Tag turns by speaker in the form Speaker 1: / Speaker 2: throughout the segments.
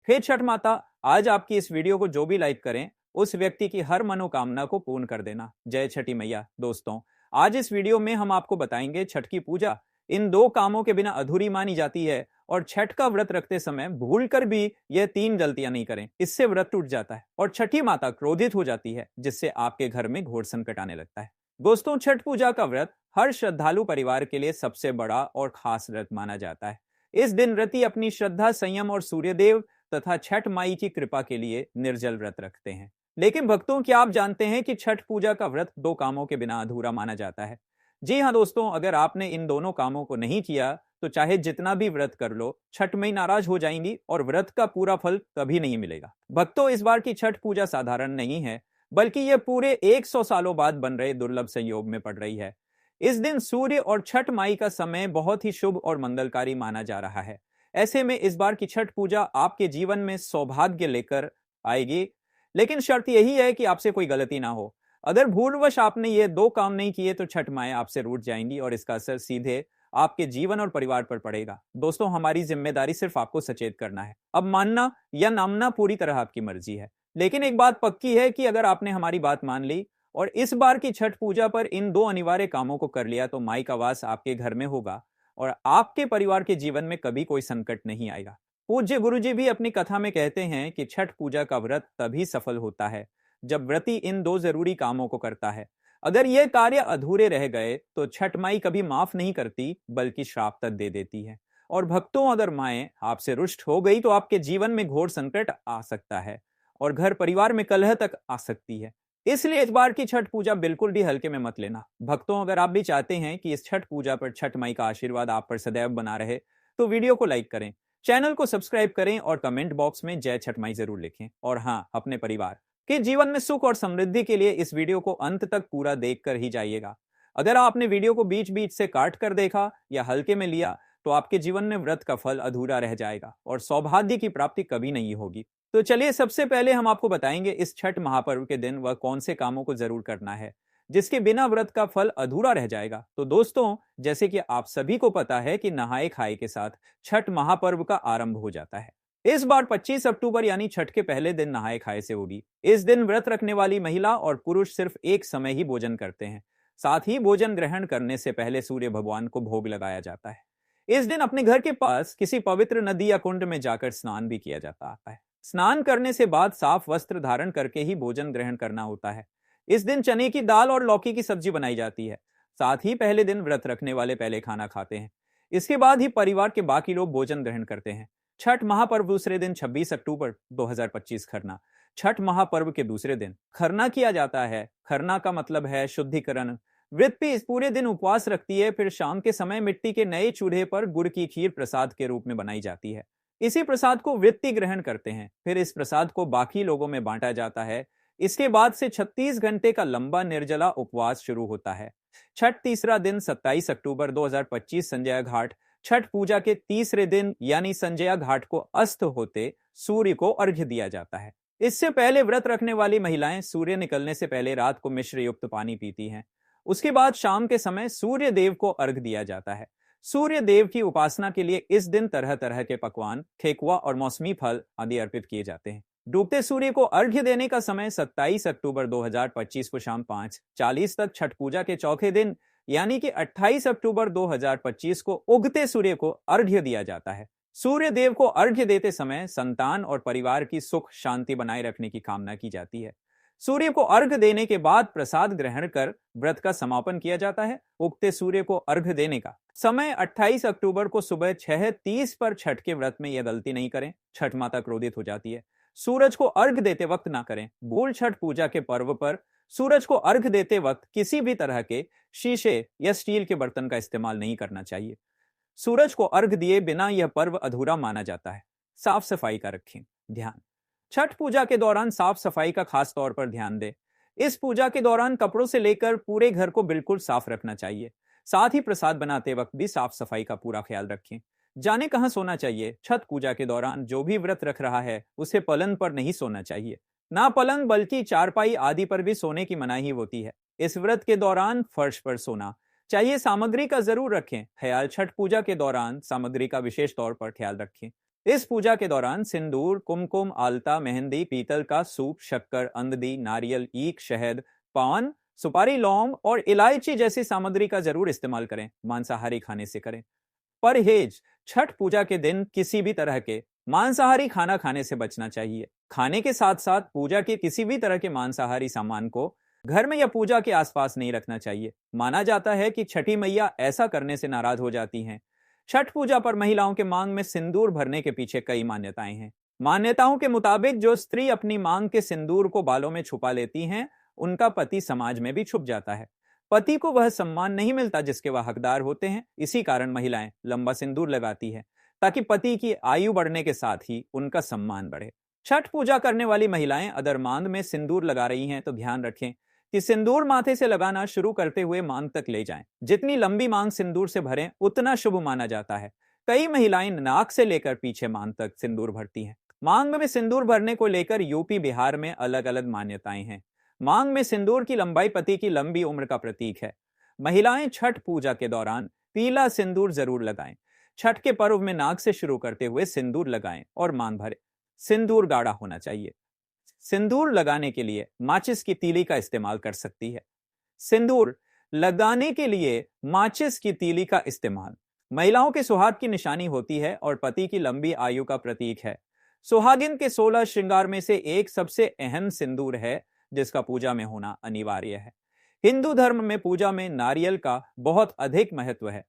Speaker 1: हे छठ माता, आज आपकी इस वीडियो को जो भी लाइक करें, उस व्यक्ति की हर मनोकामना को पूर्ण कर देना। जय छठी मैया। दोस्तों, आज इस वीडियो में हम आपको बताएंगे छठ की पूजा इन दो कामों के बिना अधूरी मानी जाती है और छठ का व्रत रखते समय भूल कर भी यह तीन गलतियां नहीं करें, इससे व्रत टूट जाता है और छठी माता क्रोधित हो जाती है, जिससे आपके घर में घोर संकट आने लगता है। दोस्तों, छठ पूजा का व्रत हर श्रद्धालु परिवार के लिए सबसे बड़ा और खास व्रत माना जाता है। इस दिन व्रती अपनी श्रद्धा, संयम और सूर्यदेव तथा छठ माई की कृपा के लिए निर्जल व्रत रखते हैं। लेकिन भक्तों, क्या आप जानते हैं कि छठ पूजा का व्रत दो कामों के बिना अधूरा माना जाता है? जी हाँ दोस्तों, अगर आपने इन दोनों कामों को नहीं किया तो चाहे जितना भी व्रत कर लो, छठ मई नाराज हो जाएंगी और व्रत का पूरा फल कभी नहीं मिलेगा। भक्तों, इस बार की छठ पूजा साधारण नहीं है, बल्कि यह पूरे 100 सालों बाद बन रहे दुर्लभ संयोग में पड़ रही है। इस दिन सूर्य और छठ माई का समय बहुत ही शुभ और मंगलकारी माना जा रहा है। ऐसे में इस बार की छठ पूजा आपके जीवन में सौभाग्य लेकर आएगी, लेकिन शर्त यही है कि आपसे कोई गलती ना हो। अगर भूलवश आपने ये दो काम नहीं किए तो छठ माएं आपसे रूठ जाएंगी और इसका असर सीधे आपके जीवन और परिवार पर पड़ेगा। दोस्तों, हमारी जिम्मेदारी सिर्फ आपको सचेत करना है। अब मानना या ना मानना पूरी तरह आपकी मर्जी है, लेकिन एक बात पक्की है कि अगर आपने हमारी बात मान ली और इस बार की छठ पूजा पर इन दो अनिवार्य कामों को कर लिया, तो माई का वास आपके घर में होगा और आपके परिवार के जीवन में कभी कोई संकट नहीं आएगा। पूज्य गुरुजी भी अपनी कथा में कहते हैं कि छठ पूजा का व्रत तभी सफल होता है जब व्रती इन दो जरूरी कामों को करता है। अगर ये कार्य अधूरे रह गए तो छठ माई कभी माफ नहीं करती, बल्कि श्राप तक दे देती है। और भक्तों, अगर माएं आपसे रुष्ट हो गई तो आपके जीवन में घोर संकट आ सकता है और घर परिवार में कलह तक आ सकती है। इसलिए इस बार की छठ पूजा बिल्कुल भी हल्के में मत लेना। भक्तों, अगर आप भी चाहते हैं कि इस छठ पूजा पर छठ माई का आशीर्वाद आप पर सदैव बना रहे, तो वीडियो को लाइक करें, चैनल को सब्सक्राइब करें और कमेंट बॉक्स में जय छठ माई जरूर लिखें। और हाँ, अपने परिवार के जीवन में सुख और समृद्धि के लिए इस वीडियो को अंत तक पूरा देखकर ही जाइएगा। अगर आपने वीडियो को बीच बीच से काट कर देखा या हल्के में लिया, तो आपके जीवन में व्रत का फल अधूरा रह जाएगा और सौभाग्य की प्राप्ति कभी नहीं होगी। तो चलिए, सबसे पहले हम आपको बताएंगे इस छठ महापर्व के दिन वह कौन से कामों को जरूर करना है जिसके बिना व्रत का फल अधूरा रह जाएगा। तो दोस्तों, जैसे कि आप सभी को पता है कि नहाए खाए के साथ छठ महापर्व का आरंभ हो जाता है। इस बार 25 अक्टूबर यानी छठ के पहले दिन नहाए खाए से होगी। इस दिन व्रत रखने वाली महिला और पुरुष सिर्फ एक समय ही भोजन करते हैं। साथ ही भोजन ग्रहण करने से पहले सूर्य भगवान को भोग लगाया जाता है। इस दिन अपने घर के पास किसी पवित्र नदी या कुंड में जाकर स्नान भी किया जाता है। स्नान करने से बाद साफ वस्त्र धारण करके ही भोजन ग्रहण करना होता है। इस दिन चने की दाल और लौकी की सब्जी बनाई जाती है। साथ ही पहले दिन व्रत रखने वाले पहले खाना खाते हैं। इसके बाद ही परिवार के बाकी लोग भोजन ग्रहण करते हैं। छठ महापर्व दूसरे दिन 26 अक्टूबर 2025 खरना। छठ महापर्व के दूसरे दिन खरना किया जाता है। खरना का मतलब है शुद्धिकरण। व्रती इस पूरे दिन उपवास रखती है, फिर शाम के समय मिट्टी के नए चूल्हे पर गुड़ की खीर प्रसाद के रूप में बनाई जाती है। इसी प्रसाद को व्रती ग्रहण करते हैं, फिर इस प्रसाद को बाकी लोगों में बांटा जाता है। इसके बाद से 36 घंटे का लंबा निर्जला उपवास शुरू होता है। छठ तीसरा दिन 27 अक्टूबर 2025 संजया घाट। छठ पूजा के तीसरे दिन यानी संजया घाट को अस्त होते सूर्य को अर्घ्य दिया जाता है। इससे पहले व्रत रखने वाली महिलाएं सूर्य निकलने से पहले रात को मिश्र युक्त पानी पीती हैं। उसके बाद शाम के समय सूर्य देव को अर्घ्य दिया जाता है। सूर्य देव की उपासना के लिए इस दिन तरह तरह के पकवान, ठेकुआ और मौसमी फल आदि अर्पित किए जाते हैं। डूबते सूर्य को अर्घ्य देने का समय 27 अक्टूबर 2025 को शाम 5:40 तक। छठ पूजा के चौथे दिन यानी कि 28 अक्टूबर 2025 को उगते सूर्य को अर्घ्य दिया जाता है। सूर्य देव को अर्घ्य देते समय संतान और परिवार की सुख शांति बनाए रखने की कामना की जाती है। सूर्य को अर्घ्य देने के बाद प्रसाद ग्रहण कर व्रत का समापन किया जाता है। उगते सूर्य को अर्घ्य देने का समय 28 अक्टूबर को सुबह 6:30 पर। छठ के व्रत में यह गलती नहीं करें, छठ माता क्रोधित हो जाती है। सूरज को अर्घ्य देते वक्त ना करें। भूल छठ पूजा के पर्व पर सूरज को अर्घ्य देते वक्त किसी भी तरह के शीशे या स्टील के बर्तन का इस्तेमाल नहीं करना चाहिए। सूरज को अर्घ्य दिए बिना यह पर्व अधूरा माना जाता है। साफ सफाई का रखें ध्यान। छठ पूजा के दौरान साफ सफाई का खास तौर पर ध्यान दें। इस पूजा के दौरान कपड़ों से लेकर पूरे घर को बिल्कुल साफ रखना चाहिए। साथ ही प्रसाद बनाते वक्त भी साफ सफाई का पूरा ख्याल रखें। जाने कहां सोना चाहिए। छठ पूजा के दौरान जो भी व्रत रख रहा है उसे पलंग पर नहीं सोना चाहिए। ना पलंग बल्कि चारपाई आदि पर भी सोने की मनाही होती है। इस व्रत के दौरान फर्श पर सोना चाहिए। सामग्री का जरूर रखें ख्याल। छठ पूजा के दौरान सामग्री का विशेष तौर पर ख्याल रखें। इस पूजा के दौरान सिंदूर, कुमकुम, आलता, मेहंदी, पीतल का सूप, शक्कर, अंददी, नारियल, ईख, शहद, पान, सुपारी, लौंग और इलायची जैसी सामग्री का जरूर इस्तेमाल करें। मांसाहारी खाने से करें परहेज। छठ पूजा के दिन किसी भी तरह के मांसाहारी खाना खाने से बचना चाहिए। खाने के साथ साथ पूजा के किसी भी तरह के मांसाहारी सामान को घर में या पूजा के आसपास नहीं रखना चाहिए। माना जाता है कि छठी मैया ऐसा करने से नाराज हो जाती हैं। छठ पूजा पर महिलाओं के मांग में सिंदूर भरने के पीछे कई मान्यताएं हैं। मान्यताओं के मुताबिक जो स्त्री अपनी मांग के सिंदूर को बालों में छुपा लेती हैं, उनका पति समाज में भी छुप जाता है। पति को वह सम्मान नहीं मिलता जिसके वह हकदार होते हैं। इसी कारण महिलाएं लंबा सिंदूर लगाती है ताकि पति की आयु बढ़ने के साथ ही उनका सम्मान बढ़े। छठ पूजा करने वाली महिलाएं अगर मांग में सिंदूर लगा रही हैं तो ध्यान रखें कि सिंदूर माथे से लगाना शुरू करते हुए मांग तक ले जाएं। जितनी लंबी मांग सिंदूर से भरें उतना शुभ माना जाता है। कई महिलाएं नाक से लेकर पीछे मांग तक सिंदूर भरती हैं। मांग में सिंदूर भरने को लेकर यूपी बिहार में अलग अलग मान्यताएं हैं। मांग में सिंदूर की लंबाई पति की लंबी उम्र का प्रतीक है। महिलाएं छठ पूजा के दौरान पीला सिंदूर जरूर लगाएं। छठ के पर्व में नाक से शुरू करते हुए सिंदूर लगाएं और मांग भरें। सिंदूर गाढ़ा होना चाहिए। सिंदूर लगाने के लिए माचिस की तीली का इस्तेमाल कर सकती है। सिंदूर लगाने के लिए माचिस की तीली का इस्तेमाल महिलाओं के सुहाग की निशानी होती है और पति की लंबी आयु का प्रतीक है। सुहागिन के 16 श्रृंगार में से एक सबसे अहम सिंदूर है जिसका पूजा में होना अनिवार्य है। हिंदू धर्म में पूजा में नारियल का बहुत अधिक महत्व है।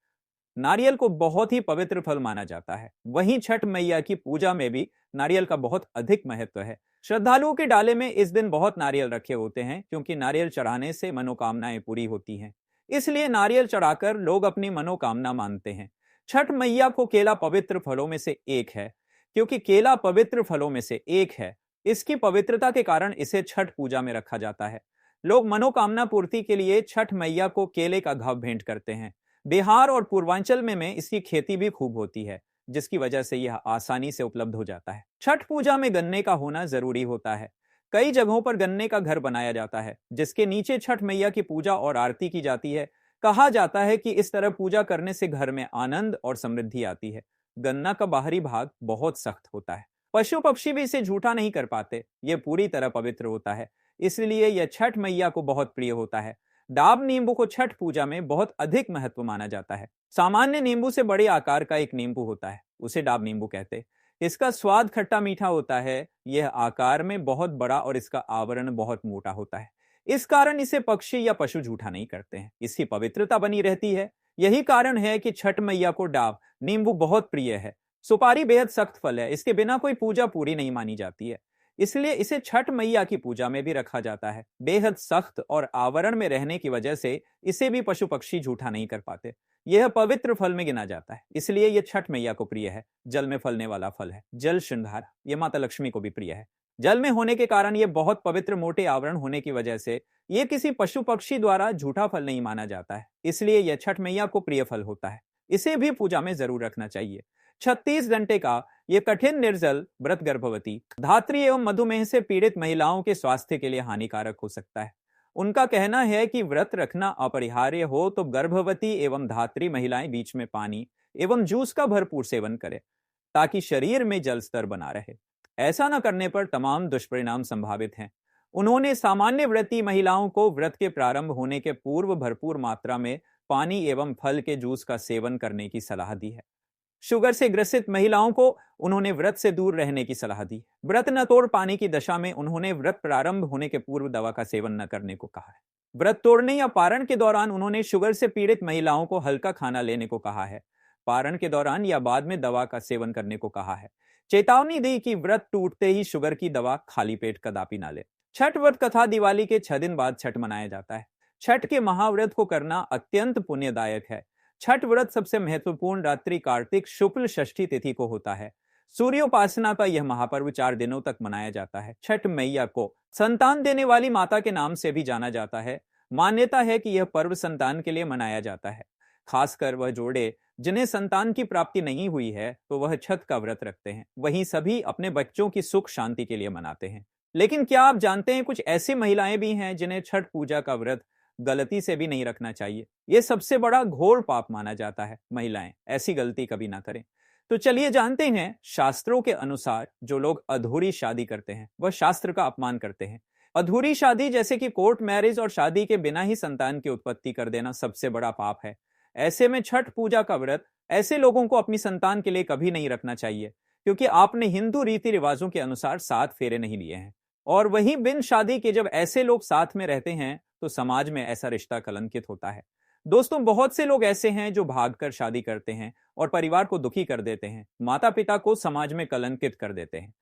Speaker 1: नारियल को बहुत ही पवित्र फल माना जाता है। वहीं छठ मैया की पूजा में भी नारियल का बहुत अधिक महत्व है। श्रद्धालुओं के डाले में इस दिन बहुत नारियल रखे होते हैं क्योंकि नारियल चढ़ाने से मनोकामनाएं पूरी होती हैं। इसलिए नारियल चढ़ाकर लोग अपनी मनोकामना मानते हैं। छठ मैया को केला पवित्र फलों में से एक है। क्योंकि केला पवित्र फलों में से एक है, इसकी पवित्रता के कारण इसे छठ पूजा में रखा जाता है। लोग मनोकामना पूर्ति के लिए छठ मैया को केले का घाव भेंट करते हैं। बिहार और पूर्वांचल में इसकी खेती भी खूब होती है, जिसकी वजह से यह आसानी से उपलब्ध हो जाता है। छठ पूजा में गन्ने का होना जरूरी होता है। कई जगहों पर गन्ने का घर बनाया जाता है जिसके नीचे छठ मैया की पूजा और आरती की जाती है। कहा जाता है कि इस तरह पूजा करने से घर में आनंद और समृद्धि आती है। गन्ना का बाहरी भाग बहुत सख्त होता है। पशु पक्षी भी इसे झूठा नहीं कर पाते। यह पूरी तरह पवित्र होता है, इसलिए यह छठ मैया को बहुत प्रिय होता है। डाब नींबू को छठ पूजा में बहुत अधिक महत्व माना जाता है। सामान्य नींबू से बड़े आकार का एक नींबू होता है, उसे डाब नींबू कहते हैं। इसका स्वाद खट्टा मीठा होता है। यह आकार में बहुत बड़ा और इसका आवरण बहुत मोटा होता है। इस कारण इसे पक्षी या पशु झूठा नहीं करते हैं। इसकी पवित्रता बनी रहती है। यही कारण है कि छठ मैया को डाब नींबू बहुत प्रिय है। सुपारी बेहद सख्त फल है, इसके बिना कोई पूजा पूरी नहीं मानी जाती है, इसलिए इसे छठ मैया की पूजा में भी रखा जाता है। बेहद सख्त और आवरण में रहने की वजह से इसे भी पशु पक्षी झूठा नहीं कर पाते। यह पवित्र फल में गिना जाता है, इसलिए यह छठ मैया को प्रिय है। जल में फलने वाला फल है। जल श्रृंगार यह माता लक्ष्मी को भी प्रिय है। जल में होने के कारण यह बहुत पवित्र मोटे आवरण होने की वजह से यह किसी पशु पक्षी द्वारा झूठा फल नहीं माना जाता है, इसलिए यह छठ मैया को प्रिय फल होता है। इसे भी पूजा में जरूर रखना चाहिए। 36 घंटे का यह कठिन निर्जल व्रत गर्भवती, धात्री एवं मधुमेह से पीड़ित महिलाओं के स्वास्थ्य के लिए हानिकारक हो सकता है। उनका कहना है कि व्रत रखना अपरिहार्य हो तो गर्भवती एवं धात्री महिलाएं बीच में पानी एवं जूस का भरपूर सेवन करें ताकि शरीर में जल स्तर बना रहे। ऐसा न करने पर तमाम दुष्परिणाम संभावित हैं। उन्होंने सामान्य व्रती महिलाओं को व्रत के प्रारंभ होने के पूर्व भरपूर मात्रा में पानी एवं फल के जूस का सेवन करने की सलाह दी है। शुगर से ग्रसित महिलाओं को उन्होंने व्रत से दूर रहने की सलाह दी। व्रत न तोड़ पाने की दशा में उन्होंने व्रत प्रारंभ होने के पूर्व दवा का सेवन न करने को कहा है। व्रत तोड़ने या पारण के दौरान उन्होंने शुगर से पीड़ित महिलाओं को हल्का खाना लेने को कहा है। पारण के दौरान या बाद में दवा का सेवन करने को कहा है। चेतावनी दी कि व्रत टूटते ही शुगर की दवा खाली पेट कदापि ना ले। छठ व्रत कथा दिवाली के 6 दिन बाद छठ मनाया जाता है। छठ के महाव्रत को करना अत्यंत पुण्यदायक है। छठ व्रत सबसे महत्वपूर्ण रात्रि कार्तिक शुक्ल षष्ठी तिथि को होता है। सूर्योपासना का यह महापर्व 4 दिनों तक मनाया जाता है। छठ मैया को संतान देने वाली माता के नाम से भी जाना जाता है। मान्यता है कि यह पर्व संतान के लिए मनाया जाता है। खासकर वह जोड़े जिन्हें संतान की प्राप्ति नहीं हुई है तो वह छठ का व्रत रखते हैं। वहीं सभी अपने बच्चों की सुख शांति के लिए मनाते हैं। लेकिन क्या आप जानते हैं कुछ ऐसी महिलाएं भी हैं जिन्हें छठ पूजा का व्रत गलती से भी नहीं रखना चाहिए। यह सबसे बड़ा घोर पाप माना जाता है। महिलाएं ऐसी गलती कभी ना करें। तो चलिए जानते हैं, शास्त्रों के अनुसार जो लोग अधूरी शादी करते हैं वह शास्त्र का अपमान करते हैं। अधूरी शादी जैसे कि कोर्ट मैरिज और शादी के बिना ही संतान की उत्पत्ति कर देना सबसे बड़ा पाप है। ऐसे में छठ पूजा का व्रत ऐसे लोगों को अपनी संतान के लिए कभी नहीं रखना चाहिए, क्योंकि आपने हिंदू रीति रिवाजों के अनुसार 7 फेरे नहीं लिए हैं। और वहीं बिन शादी के जब ऐसे लोग साथ में रहते हैं तो समाज में ऐसा रिश्ता कलंकित होता है। दोस्तों, बहुत से लोग ऐसे हैं जो भागकर शादी करते हैं और परिवार को दुखी कर देते हैं, माता पिता को समाज में कलंकित कर देते हैं,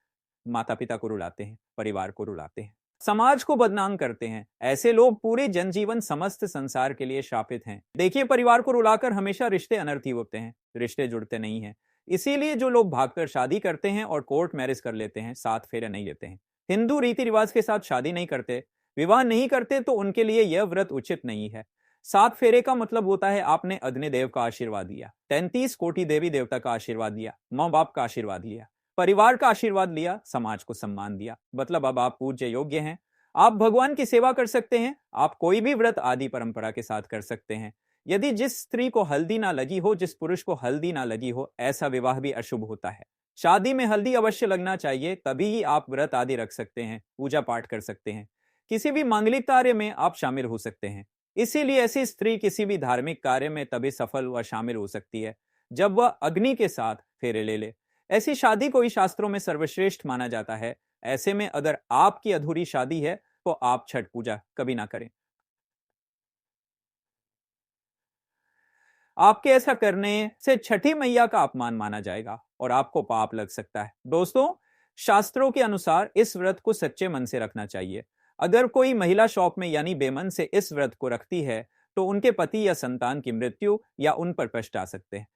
Speaker 1: माता पिता को रुलाते हैं, परिवार को रुलाते हैं, समाज को बदनाम करते हैं। ऐसे लोग पूरे जनजीवन समस्त संसार के लिए शापित हैं। देखिए, परिवार को रुलाकर हमेशा रिश्ते अनर्थी होते हैं, रिश्ते जुड़ते नहीं हैं। इसीलिए जो लोग भागकर शादी करते हैं और कोर्ट मैरिज कर लेते हैं, 7 फेरे नहीं लेते हैं, हिंदू रीति रिवाज के साथ शादी नहीं करते, विवाह नहीं करते, तो उनके लिए यह व्रत उचित नहीं है। 7 फेरे का मतलब होता है आपने अग्निदेव का आशीर्वाद लिया, 33 कोटि देवी देवता का आशीर्वाद लिया, माँ बाप का आशीर्वाद लिया, परिवार का आशीर्वाद लिया, समाज को सम्मान दिया। मतलब अब आप पूज्य योग्य हैं, आप भगवान की सेवा कर सकते हैं, आप कोई भी व्रत आदि परंपरा के साथ कर सकते हैं। यदि जिस स्त्री को हल्दी ना लगी हो, जिस पुरुष को हल्दी ना लगी हो, ऐसा विवाह भी अशुभ होता है। शादी में हल्दी अवश्य लगना चाहिए, तभी ही आप व्रत आदि रख सकते हैं, पूजा पाठ कर सकते हैं, किसी भी मांगलिक कार्य में आप शामिल हो सकते हैं। इसीलिए ऐसी स्त्री किसी भी धार्मिक कार्य में तभी सफल व शामिल हो सकती है जब वह अग्नि के साथ फेरे ले ले। ऐसी शादी को ही शास्त्रों में सर्वश्रेष्ठ माना जाता है। ऐसे में अगर आपकी अधूरी शादी है तो आप छठ पूजा कभी ना करें। आपके ऐसा करने से छठी मैया का अपमान माना जाएगा और आपको पाप लग सकता है। दोस्तों, शास्त्रों के अनुसार इस व्रत को सच्चे मन से रखना चाहिए। अगर कोई महिला शौक में यानी बेमन से इस व्रत को रखती है तो उनके पति या संतान की मृत्यु या उन पर कष्ट आ सकते हैं।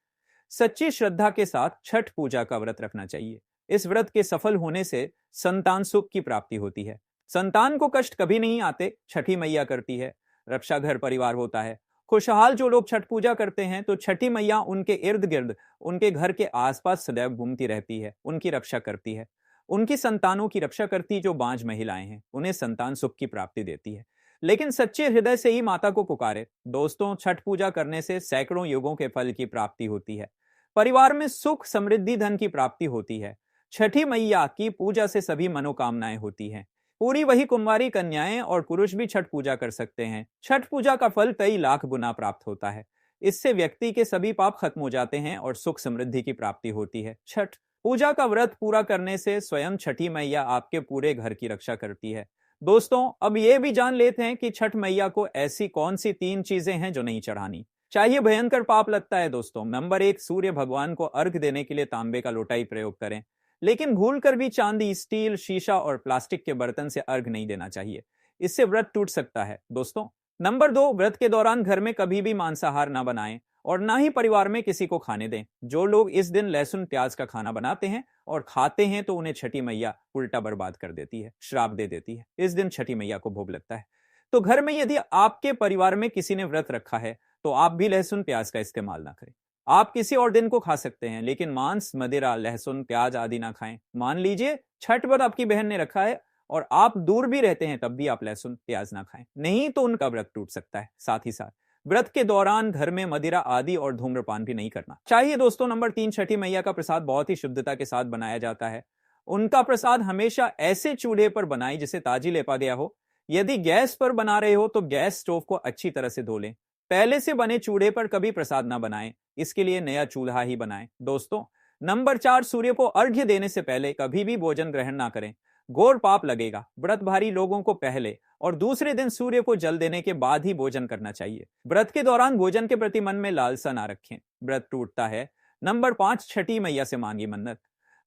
Speaker 1: सच्ची श्रद्धा के साथ छठ पूजा का व्रत रखना चाहिए। इस व्रत के सफल होने से संतान सुख की प्राप्ति होती है, संतान को कष्ट कभी नहीं आते, छठी मैया करती है, रक्षा घर परिवार होता है। खुशहाल जो लोग छठ पूजा करते हैं तो छठी मैया उनके इर्द गिर्द, उनके घर के आसपास सदैव घूमती रहती है, उनकी रक्षा करती है, उनकी संतानों की रक्षा करती। जो बांझ महिलाएं हैं उन्हें संतान सुख की प्राप्ति देती है। लेकिन सच्चे हृदय से ही माता को पुकारे। दोस्तों, छठ पूजा करने से सैकड़ों युगों के फल की प्राप्ति होती है, परिवार में सुख समृद्धि धन की प्राप्ति होती है। छठी मैया की पूजा से सभी मनोकामनाएं होती हैं। पूरी वही कुंवारी कन्याएं और पुरुष भी छठ पूजा कर सकते हैं। छठ पूजा का फल कई लाख गुना प्राप्त होता है। इससे व्यक्ति के सभी पाप खत्म हो जाते हैं और सुख समृद्धि की प्राप्ति होती है। छठ पूजा का व्रत पूरा करने से स्वयं छठी मैया आपके पूरे घर की रक्षा करती है। दोस्तों, अब ये भी जान लेते हैं कि छठ मैया को ऐसी कौन सी 3 चीजें हैं जो नहीं चढ़ानी चाहिए। भयंकर पाप लगता है दोस्तों। नंबर 1, सूर्य भगवान को अर्घ देने के लिए तांबे का लोटा ही प्रयोग करें, लेकिन भूलकर भी चांदी, स्टील, शीशा और प्लास्टिक के बर्तन से अर्घ नहीं देना चाहिए, इससे व्रत टूट सकता है। दोस्तों, नंबर 2, व्रत के दौरान घर में कभी भी मांसाहार ना बनाएं और ना ही परिवार में किसी को खाने दें। जो लोग इस दिन लहसुन प्याज का खाना बनाते हैं और खाते हैं तो उन्हें छठी मैया उल्टा बर्बाद कर देती है, श्राप दे देती है। इस दिन छठी मैया को भोग लगता है। तो घर में यदि आपके परिवार में किसी ने व्रत रखा है तो आप भी लहसुन प्याज का इस्तेमाल ना करें। आप किसी और दिन को खा सकते हैं, लेकिन मांस, मदिरा, लहसुन प्याज आदि ना खाएं। मान लीजिए छठ व्रत आपकी बहन ने रखा है और आप दूर भी रहते हैं, तब भी आप लहसुन प्याज ना खाएं, नहीं तो उनका व्रत टूट सकता है। साथ ही साथ व्रत के दौरान घर में मदिरा आदि और धूम्रपान भी नहीं करना चाहिए। दोस्तों, नंबर 3, छठी मैया का प्रसाद बहुत ही शुद्धता के साथ बनाया जाता है। उनका प्रसाद हमेशा ऐसे चूल्हे पर बनाएं जिसे ताजी लेपा गया हो। यदि गैस पर बना रहे हो तो गैस स्टोव को अच्छी तरह से धो लें। पहले से बने चूल्हे पर कभी प्रसाद ना बनाएं, इसके लिए नया चूल्हा ही बनाएं। दोस्तों, नंबर 4, सूर्य को अर्घ्य देने से पहले कभी भी भोजन ग्रहण ना करें, घोर पाप लगेगा। व्रतधारी लोगों को पहले और दूसरे दिन सूर्य को जल देने के बाद ही भोजन करना चाहिए। व्रत के दौरान भोजन के प्रति मन में लालसा ना रखें, व्रत टूटता है। नंबर 5, छठी मैया से मांगी मन्नत।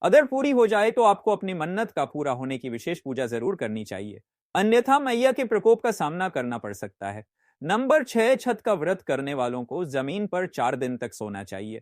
Speaker 1: अगर पूरी हो जाए तो आपको अपनी मन्नत का पूरा होने की विशेष पूजा जरूर करनी चाहिए, अन्यथा मैया के प्रकोप का सामना करना पड़ सकता है। नंबर 6, छठ का व्रत करने वालों को जमीन पर 4 दिन तक सोना चाहिए।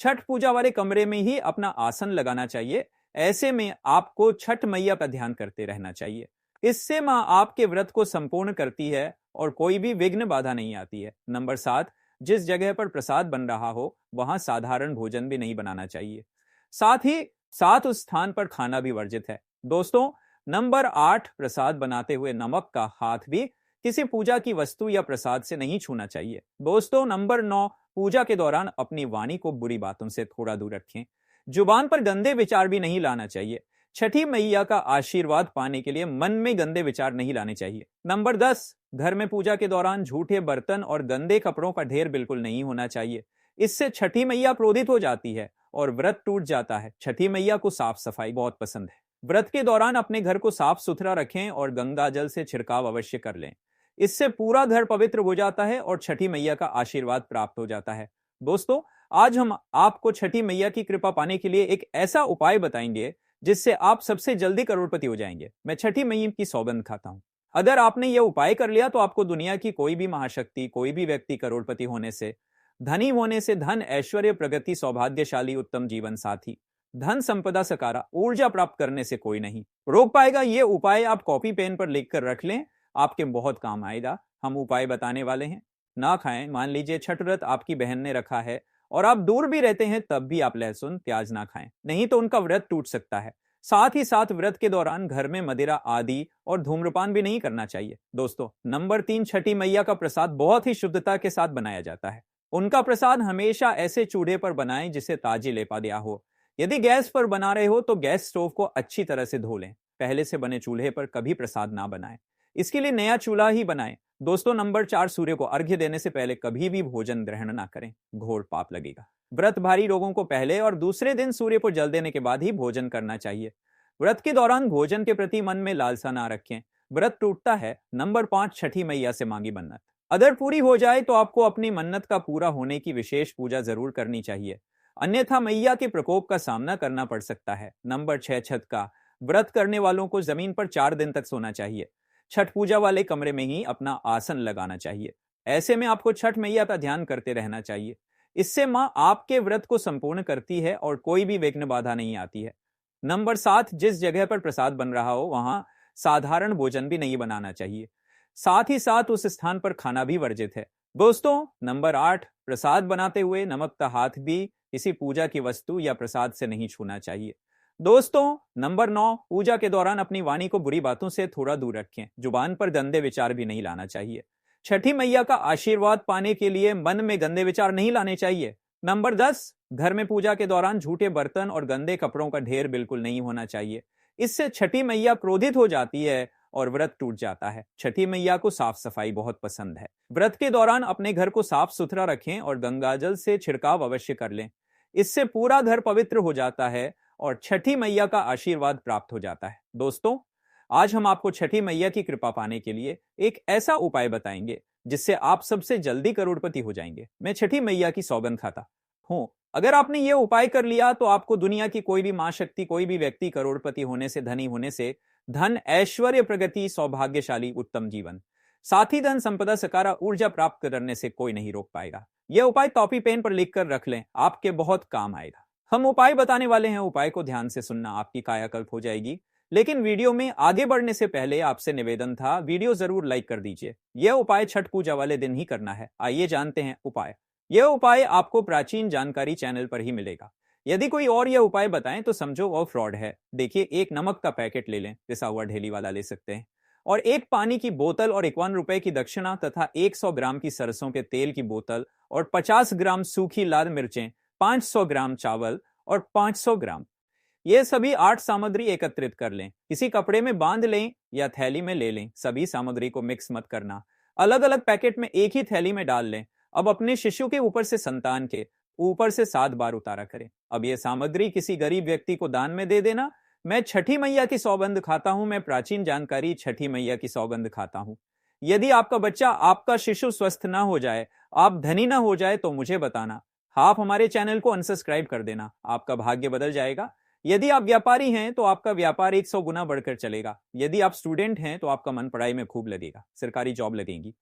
Speaker 1: छठ पूजा वाले कमरे में ही अपना आसन लगाना चाहिए। ऐसे में आपको छठ मैया का ध्यान करते रहना चाहिए। इससे मां आपके व्रत को संपूर्ण करती है और कोई भी विघ्न बाधा नहीं आती है। नंबर 7, जिस जगह पर प्रसाद बन रहा हो वहां साधारण भोजन भी नहीं बनाना चाहिए, साथ ही साथ उस स्थान पर खाना भी वर्जित है। दोस्तों, नंबर 8, प्रसाद बनाते हुए नमक का हाथ भी किसी पूजा की वस्तु या प्रसाद से नहीं छूना चाहिए। दोस्तों, नंबर 9, पूजा के दौरान अपनी वाणी को बुरी बातों से थोड़ा दूर रखें। जुबान पर गंदे विचार भी नहीं लाना चाहिए। छठी मैया का आशीर्वाद पाने के लिए मन में गंदे विचार नहीं लाने चाहिए। नंबर 10, घर में पूजा के दौरान झूठे बर्तन और गंदे कपड़ों का ढेर बिल्कुल नहीं होना चाहिए। इससे छठी मैया क्रोधित हो जाती है और व्रत टूट जाता है। छठी मैया को साफ सफाई बहुत पसंद है। व्रत के दौरान अपने घर को साफ सुथरा रखें और गंगा जल से छिड़काव अवश्य कर लें। इससे पूरा घर पवित्र हो जाता है और छठी मैया का आशीर्वाद प्राप्त हो जाता है। दोस्तों, आज हम आपको छठी मैया की कृपा पाने के लिए एक ऐसा उपाय बताएंगे जिससे आप सबसे जल्दी करोड़पति हो जाएंगे। मैं छठी मैया की सौगंध खाता हूं, अगर आपने यह उपाय कर लिया तो आपको दुनिया की कोई भी महाशक्ति, कोई भी व्यक्ति करोड़पति होने से, धनी होने से, धन, ऐश्वर्य, प्रगति, सौभाग्यशाली, उत्तम जीवन साथी, धन संपदा, सकारा, ऊर्जा प्राप्त करने से कोई नहीं रोक पाएगा। ये उपाय आप कॉपी पेन पर लिखकर रख लें, आपके बहुत काम आएगा। हम उपाय बताने वाले हैं। ना खाएं। मान लीजिए छठ व्रत आपकी बहन ने रखा है और आप दूर भी रहते हैं, तब भी आप लहसुन प्याज ना खाएं, नहीं तो उनका व्रत टूट सकता है। साथ ही साथ व्रत के दौरान घर में मदिरा आदि और धूम्रपान भी नहीं करना चाहिए। दोस्तों, नंबर 3, छठी मैया का प्रसाद बहुत ही शुद्धता के साथ बनाया जाता है। उनका प्रसाद हमेशा ऐसे चूल्हे पर बनाएं जिसे ताजी लेपा दिया हो। यदि गैस पर बना रहे हो तो गैस स्टोव को अच्छी तरह से धो लें। पहले से बने चूल्हे पर कभी प्रसाद ना बनाएं, इसके लिए नया चूल्हा ही बनाएं। दोस्तों, नंबर 4, सूर्य को अर्घ्य देने से पहले कभी भी भोजन ग्रहण ना करें, घोर पाप लगेगा। व्रतधारी लोगों को पहले और दूसरे दिन सूर्य को जल देने के बाद ही भोजन करना चाहिए। व्रत के दौरान भोजन के प्रति मन में लालसा ना रखें, व्रत टूटता है। नंबर 5, छठी मैया से मांगी मन्नत अगर पूरी हो जाए तो आपको अपनी मन्नत का पूरा होने की विशेष पूजा जरूर करनी चाहिए, अन्यथा मैया के प्रकोप का सामना करना पड़ सकता है। नंबर 6, छठ का व्रत करने वालों को जमीन पर 4 दिन तक सोना चाहिए। छठ पूजा वाले कमरे में ही अपना आसन लगाना चाहिए। ऐसे में आपको छठ मैया का ध्यान करते रहना चाहिए। इससे मां आपके व्रत को संपूर्ण करती है और कोई भी विघ्न बाधा नहीं आती है। नंबर 7, जिस जगह पर प्रसाद बन रहा हो वहां साधारण भोजन भी नहीं बनाना चाहिए, साथ ही साथ उस स्थान पर खाना भी वर्जित है। दोस्तों, नंबर 8, प्रसाद बनाते हुए नमक का हाथ भी किसी पूजा की वस्तु या प्रसाद से नहीं छूना चाहिए। दोस्तों, नंबर 9, पूजा के दौरान अपनी वाणी को बुरी बातों से थोड़ा दूर रखें, जुबान पर गंदे विचार भी नहीं लाना चाहिए। छठी मैया का आशीर्वाद पाने के लिए मन में गंदे विचार नहीं लाने चाहिए। नंबर 10, घर में पूजा के दौरान झूठे बर्तन और गंदे कपड़ों का ढेर बिल्कुल नहीं होना चाहिए। इससे छठी मैया क्रोधित हो जाती है और व्रत टूट जाता है। छठी मैया को साफ सफाई बहुत पसंद है। व्रत के दौरान अपने घर को साफ सुथरा रखें और गंगाजल से छिड़काव अवश्य कर लें। इससे पूरा घर पवित्र हो जाता है और छठी मैया का आशीर्वाद प्राप्त हो जाता है। दोस्तों, आज हम आपको छठी मैया की कृपा पाने के लिए एक ऐसा उपाय बताएंगे जिससे आप सबसे जल्दी करोड़पति हो जाएंगे। मैं छठी मैया की सौगंध खाता हूं, अगर आपने ये उपाय कर लिया तो आपको दुनिया की कोई भी महाशक्ति, कोई भी व्यक्ति करोड़पति होने से, धनी होने से, धन, ऐश्वर्य, प्रगति, सौभाग्यशाली, उत्तम जीवन साथी, धन संपदा, सकारा, ऊर्जा प्राप्त करने से कोई नहीं रोक पाएगा। यह उपाय कॉपी पेन पर लिखकर रख लें, आपके बहुत काम आएगा। हम उपाय बताने वाले हैं, उपाय को ध्यान से सुनना, आपकी कायाकल्प हो जाएगी। लेकिन वीडियो में आगे बढ़ने से पहले आपसे निवेदन था, वीडियो जरूर लाइक कर दीजिए। यह उपाय छठ पूजा वाले दिन ही करना है। आइए जानते हैं उपाय। यह उपाय आपको प्राचीन जानकारी चैनल पर ही मिलेगा। यदि कोई और यह उपाय बताएं तो समझो वो फ्रॉड है। देखिए, एक नमक का पैकेट ले लें, पिसा हुआ ढेली वाला ले सकते हैं, और एक पानी की बोतल और 51 रुपए की दक्षिणा तथा 100 ग्राम की सरसों के तेल की बोतल और 50 ग्राम सूखी लाल मिर्चें, 500 ग्राम चावल और 500 ग्राम, ये सभी 8 सामग्री एकत्रित कर लें। किसी कपड़े में बांध लें या थैली में ले लें। सभी सामग्री को मिक्स मत करना, अलग अलग पैकेट में एक ही थैली में डाल लें। अब अपने शिशु के ऊपर से संतान के ऊपर से 7 बार उतारा करें। अब यह सामग्री किसी गरीब व्यक्ति को दान में दे देना। मैं छठी मैया की सौगंध खाता हूं, मैं प्राचीन जानकारी छठी मैया की सौगंध खाता हूं। यदि आपका बच्चा, आपका शिशु स्वस्थ ना हो जाए, आप धनी ना हो जाए तो मुझे बताना। आप हमारे चैनल को अनसब्सक्राइब कर देना, आपका भाग्य बदल जाएगा। यदि आप व्यापारी हैं तो आपका व्यापार 100 गुना बढ़कर चलेगा। यदि आप स्टूडेंट हैं तो आपका मन पढ़ाई में खूब लगेगा, सरकारी जॉब लगेगी।